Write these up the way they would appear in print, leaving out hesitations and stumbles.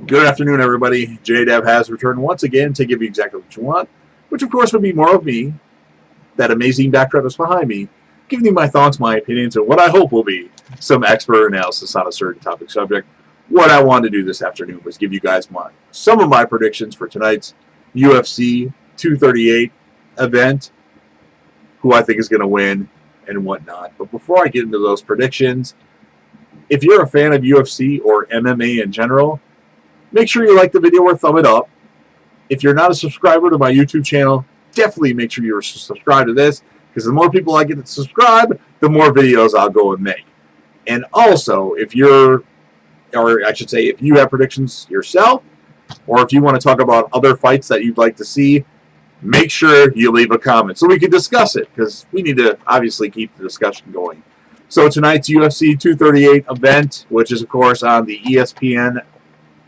Good afternoon, everybody. JDev has returned once again to give you exactly what you want, which of course would be more of me, that amazing backdrop that's behind me, giving you my thoughts, my opinions, and what I hope will be some expert analysis on a certain topic subject. What I wanted to do this afternoon was give you guys some of my predictions for tonight's UFC 238 event, who I think is going to win and whatnot. But before I get into those predictions, if you're a fan of UFC or MMA in general, make sure you like the video or thumb it up. If you're not a subscriber to my YouTube channel, definitely make sure you're subscribed to this, because the more people I get to subscribe, the more videos I'll go and make. And also, if you have predictions yourself, or if you want to talk about other fights that you'd like to see, make sure you leave a comment so we can discuss it, because we need to obviously keep the discussion going. So tonight's UFC 238 event, which is of course on the ESPN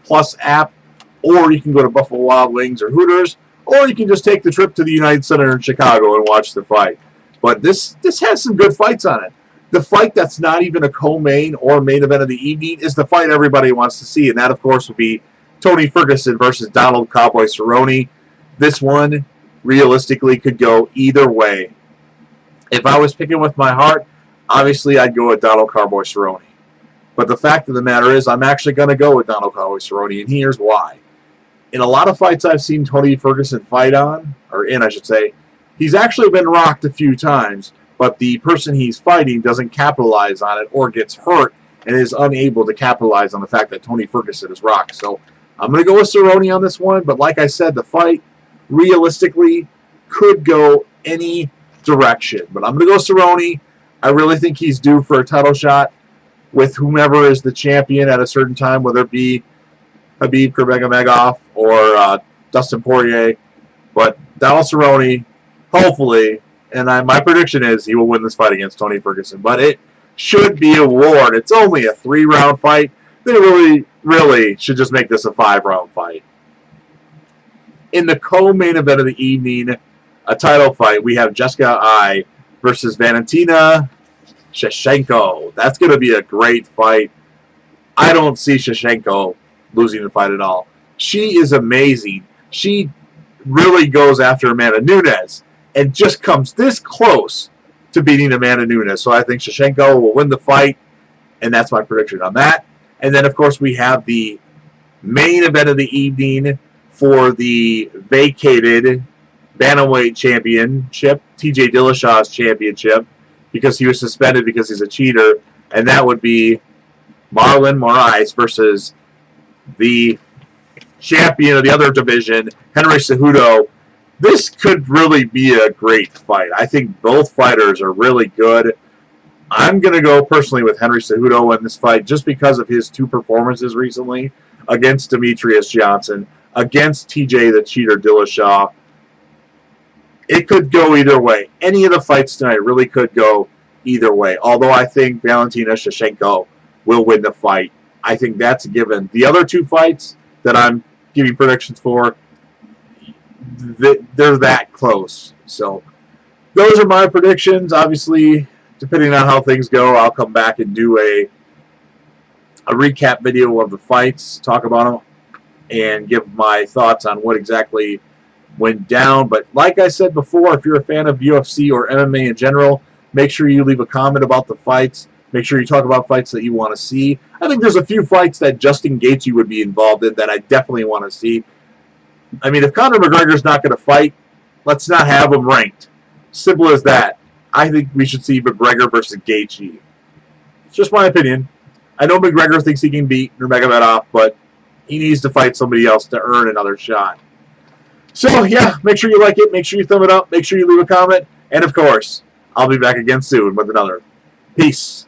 Plus app, or you can go to Buffalo Wild Wings or Hooters, or you can just take the trip to the United Center in Chicago and watch the fight. But this has some good fights on it. The fight that's not even a co-main or main event of the evening is the fight everybody wants to see, and that, of course, would be Tony Ferguson versus Donald Cowboy Cerrone. This one, realistically, could go either way. If I was picking with my heart, obviously I'd go with Donald Cowboy Cerrone. But the fact of the matter is, I'm actually going to go with Donald Cowboy Cerrone, and here's why. In a lot of fights I've seen Tony Ferguson fight on, or in I should say, he's actually been rocked a few times, but the person he's fighting doesn't capitalize on it or gets hurt and is unable to capitalize on the fact that Tony Ferguson is rocked. So I'm going to go with Cerrone on this one, but like I said, the fight realistically could go any direction. But I'm going to go Cerrone. I really think he's due for a title shot with whomever is the champion at a certain time, whether it be Khabib Nurmagomedov or Dustin Poirier. But Donald Cerrone, hopefully, and my prediction is he will win this fight against Tony Ferguson. But it should be a war. It's only a 3-round fight. They really should just make this a 5-round fight. In the co-main event of the evening, a title fight, we have Jessica Eye versus Valentina Shevchenko. That's going to be a great fight. I don't see Shevchenko losing the fight at all. She is amazing. She really goes after Amanda Nunes and just comes this close to beating Amanda Nunes. So I think Shevchenko will win the fight, and that's my prediction on that. And then, of course, we have the main event of the evening for the vacated Bantamweight Championship, TJ Dillashaw's championship, because he was suspended because he's a cheater, and that would be Marlon Moraes versus the champion of the other division, Henry Cejudo. This could really be a great fight. I think both fighters are really good. I'm going to go personally with Henry Cejudo in this fight just because of his 2 performances recently against Demetrius Johnson, against TJ the Cheater Dillashaw. It could go either way. Any of the fights tonight really could go either way. Although I think Valentina Shevchenko will win the fight. I think that's a given. The other 2 fights that I'm giving predictions for, they're that close. So those are my predictions. Obviously, depending on how things go, I'll come back and do a recap video of the fights, talk about them, and give my thoughts on what exactly went down. But like I said before, if you're a fan of UFC or MMA in general, make sure you leave a comment about the fights. Make sure you talk about fights that you want to see. I think there's a few fights that Justin Gaethje would be involved in that I definitely want to see. I mean, if Conor McGregor's not going to fight, let's not have him ranked. Simple as that. I think we should see McGregor versus Gaethje. It's just my opinion. I know McGregor thinks he can beat Nurmagomedov, but he needs to fight somebody else to earn another shot. So, yeah, make sure you like it. Make sure you thumb it up. Make sure you leave a comment. And, of course, I'll be back again soon with another. Peace.